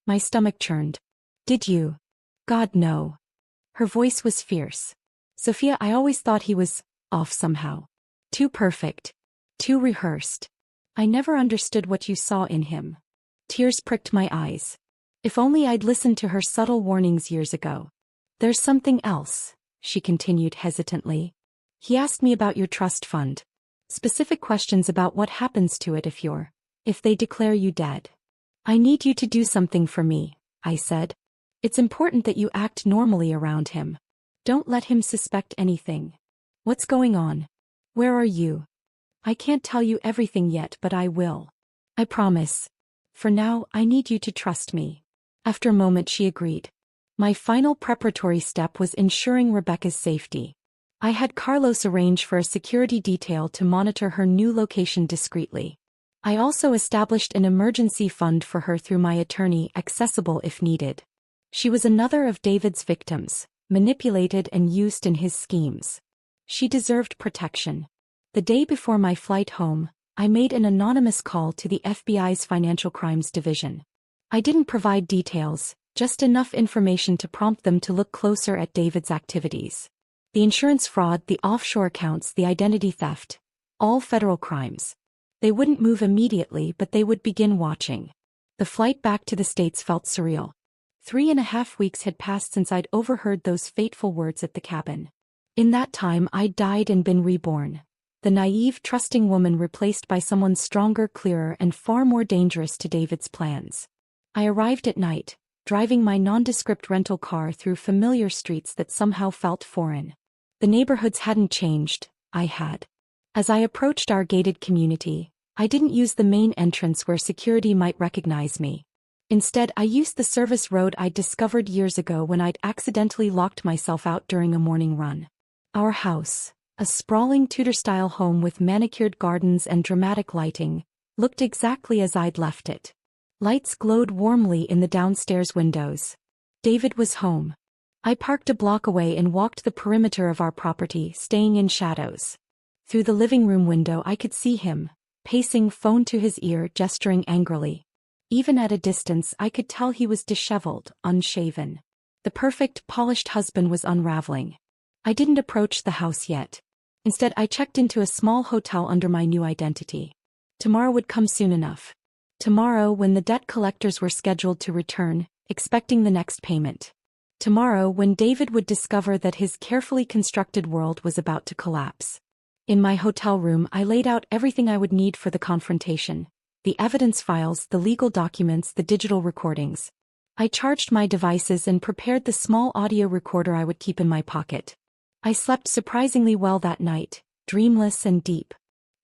My stomach churned. Did you? God, no. Her voice was fierce. Sophia, I always thought he was off somehow. Too perfect. Too rehearsed. I never understood what you saw in him. Tears pricked my eyes. If only I'd listened to her subtle warnings years ago. There's something else, she continued hesitantly. He asked me about your trust fund. Specific questions about what happens to it if they declare you dead. I need you to do something for me, I said. It's important that you act normally around him. Don't let him suspect anything. What's going on? Where are you? I can't tell you everything yet, but I will. I promise. For now, I need you to trust me. After a moment she agreed. My final preparatory step was ensuring Rebecca's safety. I had Carlos arrange for a security detail to monitor her new location discreetly. I also established an emergency fund for her through my attorney, accessible if needed. She was another of David's victims, manipulated and used in his schemes. She deserved protection. The day before my flight home, I made an anonymous call to the FBI's Financial Crimes Division. I didn't provide details, just enough information to prompt them to look closer at David's activities. The insurance fraud, the offshore accounts, the identity theft. All federal crimes. They wouldn't move immediately, but they would begin watching. The flight back to the States felt surreal. 3.5 weeks had passed since I'd overheard those fateful words at the cabin. In that time I'd died and been reborn. The naive, trusting woman replaced by someone stronger, clearer, and far more dangerous to David's plans. I arrived at night, driving my nondescript rental car through familiar streets that somehow felt foreign. The neighborhoods hadn't changed, I had. As I approached our gated community, I didn't use the main entrance where security might recognize me. Instead, I used the service road I'd discovered years ago when I'd accidentally locked myself out during a morning run. Our house, a sprawling Tudor-style home with manicured gardens and dramatic lighting, looked exactly as I'd left it. Lights glowed warmly in the downstairs windows. David was home. I parked a block away and walked the perimeter of our property, staying in shadows. Through the living room window I could see him, pacing, phone to his ear, gesturing angrily. Even at a distance I could tell he was disheveled, unshaven. The perfect, polished husband was unraveling. I didn't approach the house yet. Instead I checked into a small hotel under my new identity. Tomorrow would come soon enough. Tomorrow, when the debt collectors were scheduled to return, expecting the next payment. Tomorrow, when David would discover that his carefully constructed world was about to collapse. In my hotel room I laid out everything I would need for the confrontation. The evidence files, the legal documents, the digital recordings. I charged my devices and prepared the small audio recorder I would keep in my pocket. I slept surprisingly well that night, dreamless and deep.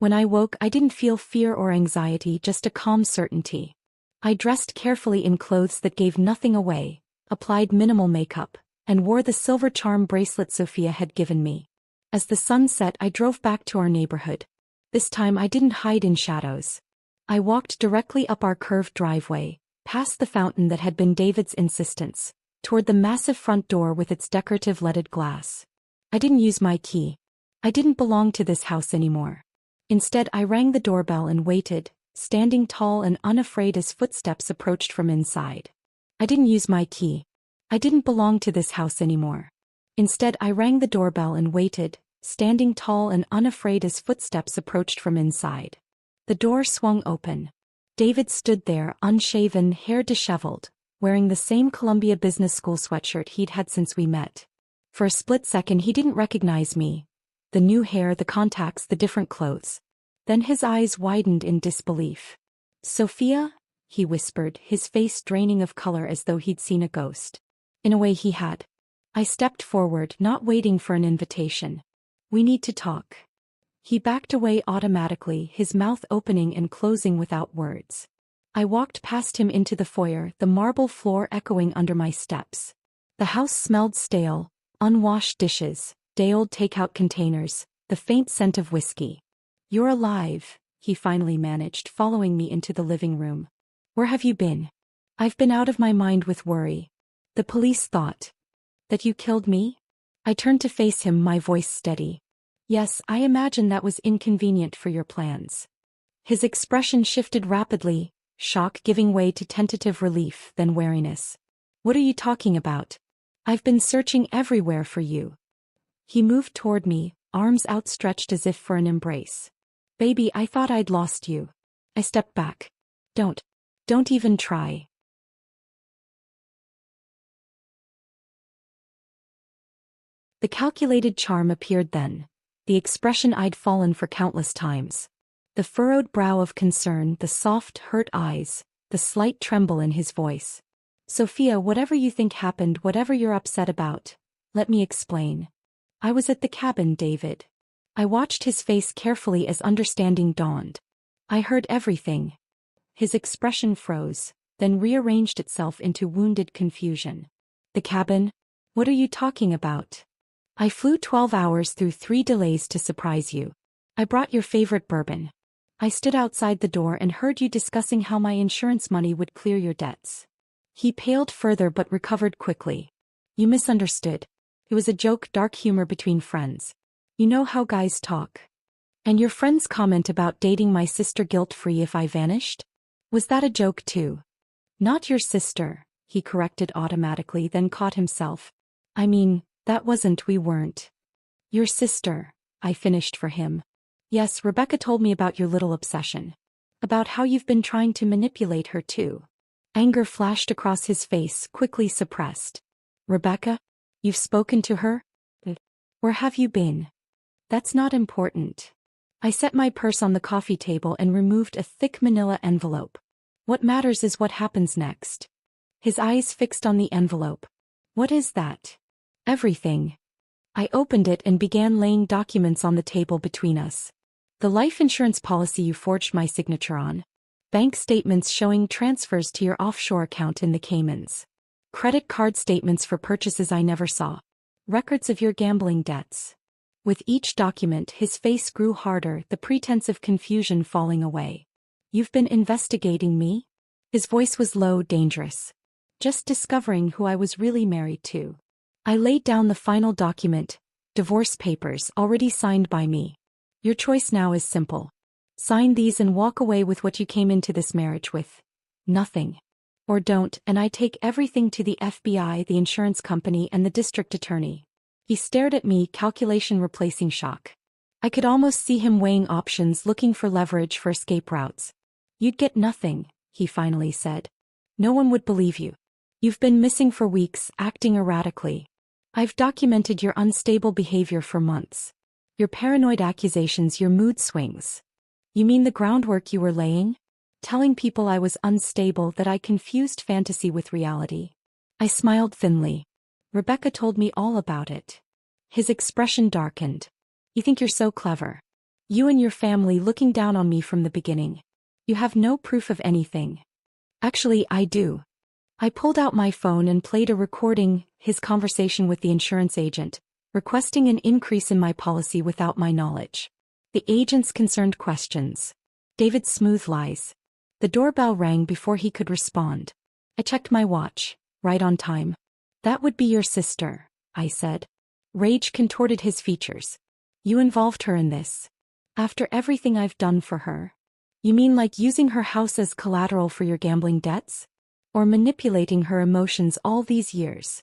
When I woke I didn't feel fear or anxiety, just a calm certainty. I dressed carefully in clothes that gave nothing away, applied minimal makeup, and wore the silver charm bracelet Sophia had given me. As the sun set I drove back to our neighborhood. This time I didn't hide in shadows. I walked directly up our curved driveway, past the fountain that had been David's insistence, toward the massive front door with its decorative leaded glass. I didn't use my key. I didn't belong to this house anymore. Instead I rang the doorbell and waited, standing tall and unafraid as footsteps approached from inside. I didn't use my key. I didn't belong to this house anymore. Instead, I rang the doorbell and waited, standing tall and unafraid as footsteps approached from inside. The door swung open. David stood there, unshaven, hair disheveled, wearing the same Columbia Business School sweatshirt he'd had since we met. For a split second he didn't recognize me. The new hair, the contacts, the different clothes. Then his eyes widened in disbelief. "Sophia?" he whispered, his face draining of color as though he'd seen a ghost. In a way he had. I stepped forward, not waiting for an invitation. "We need to talk." He backed away automatically, his mouth opening and closing without words. I walked past him into the foyer, the marble floor echoing under my steps. The house smelled stale, unwashed dishes, day-old takeout containers, the faint scent of whiskey. "You're alive," he finally managed, following me into the living room. "Where have you been?" "I've been out of my mind with worry. The police thought that you killed me?" I turned to face him, my voice steady. "Yes, I imagine that was inconvenient for your plans." His expression shifted rapidly, shock giving way to tentative relief, then wariness. "What are you talking about? I've been searching everywhere for you." He moved toward me, arms outstretched as if for an embrace. "Baby, I thought I'd lost you." I stepped back. Don't even try." The calculated charm appeared then, the expression I'd fallen for countless times. The furrowed brow of concern, the soft, hurt eyes, the slight tremble in his voice. "Sophia, whatever you think happened, whatever you're upset about, let me explain. I was at the cabin, David." I watched his face carefully as understanding dawned. "I heard everything." His expression froze, then rearranged itself into wounded confusion. "The cabin? What are you talking about?" "I flew 12 hours through 3 delays to surprise you. I brought your favorite bourbon. I stood outside the door and heard you discussing how my insurance money would clear your debts." He paled further but recovered quickly. "You misunderstood. It was a joke, dark humor between friends. You know how guys talk. And your friend's comment about dating my sister guilt-free if I vanished? Was that a joke too?" "Not your sister," he corrected automatically, then caught himself. "I mean, we weren't." "Your sister," I finished for him. "Yes, Rebecca told me about your little obsession. About how you've been trying to manipulate her too." Anger flashed across his face, quickly suppressed. "Rebecca? You've spoken to her? Where have you been?" "That's not important." I set my purse on the coffee table and removed a thick manila envelope. "What matters is what happens next." His eyes fixed on the envelope. "What is that?" "Everything." I opened it and began laying documents on the table between us. "The life insurance policy you forged my signature on. Bank statements showing transfers to your offshore account in the Caymans. Credit card statements for purchases I never saw. Records of your gambling debts." With each document his face grew harder, the pretense of confusion falling away. "You've been investigating me?" His voice was low, dangerous. "Just discovering who I was really married to." I laid down the final document, divorce papers, already signed by me. "Your choice now is simple. Sign these and walk away with what you came into this marriage with. Nothing. Or don't, and I take everything to the FBI, the insurance company, and the district attorney." He stared at me, calculation replacing shock. I could almost see him weighing options, looking for leverage for escape routes. "You'd get nothing," he finally said. "No one would believe you. You've been missing for weeks, acting erratically. I've documented your unstable behavior for months. Your paranoid accusations, your mood swings. You mean the groundwork you were laying? Telling people I was unstable, that I confused fantasy with reality." I smiled thinly. "Rebecca told me all about it." His expression darkened. "You think you're so clever. You and your family looking down on me from the beginning. You have no proof of anything." "Actually, I do." I pulled out my phone and played a recording, his conversation with the insurance agent, requesting an increase in my policy without my knowledge. The agent's concerned questions. David's smooth lies. The doorbell rang before he could respond. I checked my watch. Right on time. "That would be your sister," I said. Rage contorted his features. "You involved her in this. After everything I've done for her. You mean like using her house as collateral for your gambling debts?" Or manipulating her emotions all these years?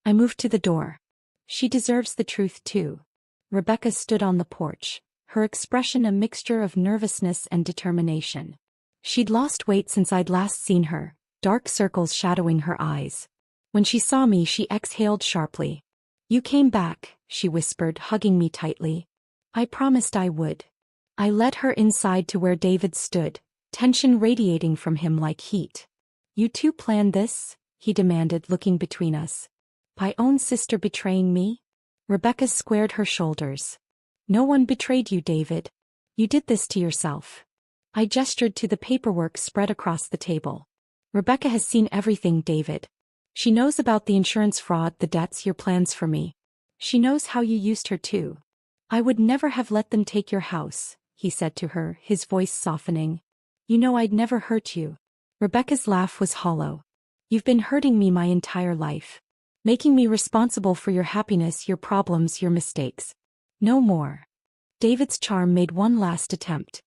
I moved to the door. She deserves the truth too. Rebecca stood on the porch, her expression a mixture of nervousness and determination. She'd lost weight since I'd last seen her, dark circles shadowing her eyes. When she saw me, she exhaled sharply. "You came back," she whispered, hugging me tightly. "I promised I would." I led her inside to where David stood, tension radiating from him like heat. "You two planned this?" he demanded, looking between us. "My own sister betraying me?" Rebecca squared her shoulders. "No one betrayed you, David. You did this to yourself." I gestured to the paperwork spread across the table. "Rebecca has seen everything, David. She knows about the insurance fraud, the debts, your plans for me. She knows how you used her too." "I would never have let them take your house," he said to her, his voice softening. "You know I'd never hurt you." Rebecca's laugh was hollow. "You've been hurting me my entire life. Making me responsible for your happiness, your problems, your mistakes. No more." David's charm made one last attempt.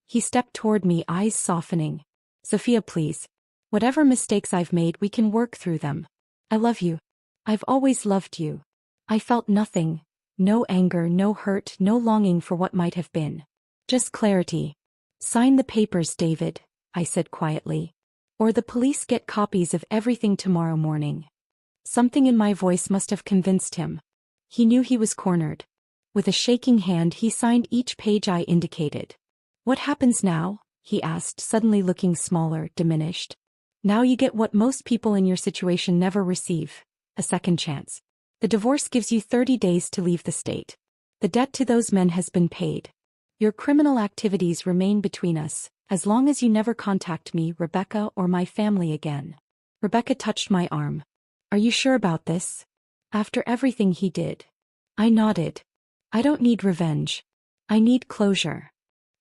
He stepped toward me, eyes softening. "Sophia, please. Whatever mistakes I've made, we can work through them. I love you. I've always loved you." I felt nothing. No anger, no hurt, no longing for what might have been. Just clarity. "Sign the papers, David," I said quietly. "Or the police get copies of everything tomorrow morning." Something in my voice must have convinced him. He knew he was cornered. With a shaking hand, he signed each page I indicated. "What happens now?" he asked, suddenly looking smaller, diminished. "Now you get what most people in your situation never receive: a second chance. The divorce gives you 30 days to leave the state. The debt to those men has been paid. Your criminal activities remain between us, as long as you never contact me, Rebecca, or my family again." Rebecca touched my arm. "Are you sure about this? After everything he did?" I nodded. "I don't need revenge. I need closure."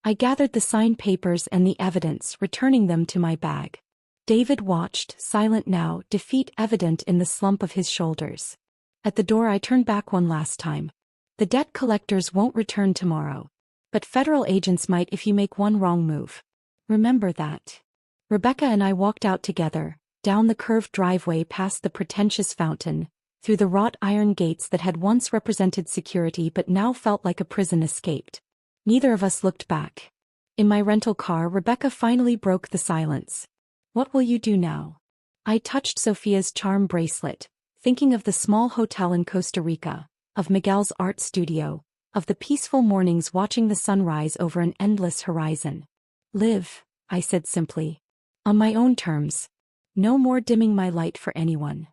I gathered the signed papers and the evidence, returning them to my bag. David watched, silent now, defeat evident in the slump of his shoulders. At the door, I turned back one last time. "The debt collectors won't return tomorrow. But federal agents might if you make one wrong move. Remember that." Rebecca and I walked out together, down the curved driveway past the pretentious fountain, through the wrought iron gates that had once represented security but now felt like a prison escaped. Neither of us looked back. In my rental car, Rebecca finally broke the silence. "What will you do now?" I touched Sophia's charm bracelet, thinking of the small hotel in Costa Rica, of Miguel's art studio, of the peaceful mornings watching the sunrise over an endless horizon. "Live," I said simply. "On my own terms. No more dimming my light for anyone."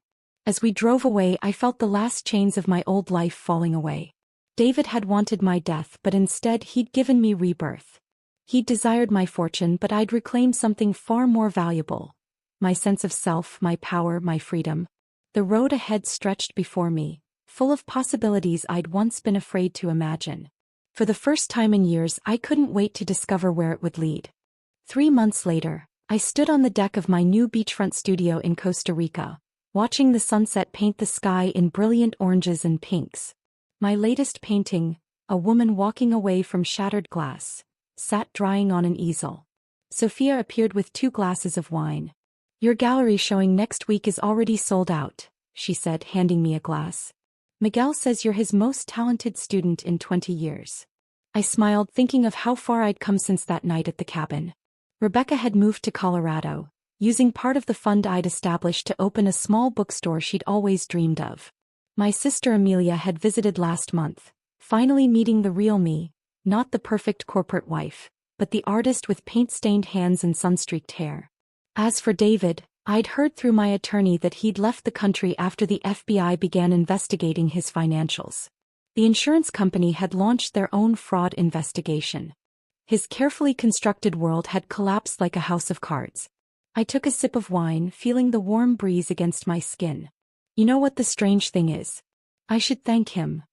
As we drove away, I felt the last chains of my old life falling away. David had wanted my death, but instead he'd given me rebirth. He'd desired my fortune, but I'd reclaimed something far more valuable: my sense of self, my power, my freedom. The road ahead stretched before me, full of possibilities I'd once been afraid to imagine. For the first time in years, I couldn't wait to discover where it would lead. 3 months later, I stood on the deck of my new beachfront studio in Costa Rica, watching the sunset paint the sky in brilliant oranges and pinks. My latest painting, a woman walking away from shattered glass, sat drying on an easel. Sophia appeared with 2 glasses of wine. "Your gallery showing next week is already sold out," she said, handing me a glass. "Miguel says you're his most talented student in 20 years. I smiled, thinking of how far I'd come since that night at the cabin. Rebecca had moved to Colorado, using part of the fund I'd established to open a small bookstore she'd always dreamed of. My sister Amelia had visited last month, finally meeting the real me, not the perfect corporate wife, but the artist with paint-stained hands and sun-streaked hair. As for David, I'd heard through my attorney that he'd left the country after the FBI began investigating his financials. The insurance company had launched their own fraud investigation. His carefully constructed world had collapsed like a house of cards. I took a sip of wine, feeling the warm breeze against my skin. "You know what the strange thing is? I should thank him."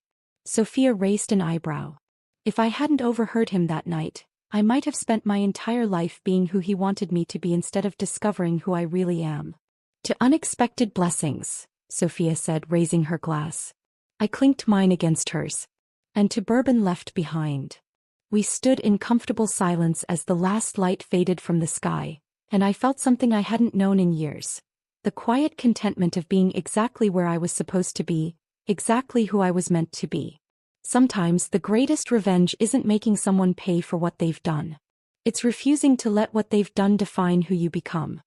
Sophia raised an eyebrow. "If I hadn't overheard him that night, I might have spent my entire life being who he wanted me to be instead of discovering who I really am." "To unexpected blessings," Sophia said, raising her glass. I clinked mine against hers. "And to bourbon left behind." We stood in comfortable silence as the last light faded from the sky, and I felt something I hadn't known in years: The quiet contentment of being exactly where I was supposed to be, exactly who I was meant to be. Sometimes the greatest revenge isn't making someone pay for what they've done. It's refusing to let what they've done define who you become.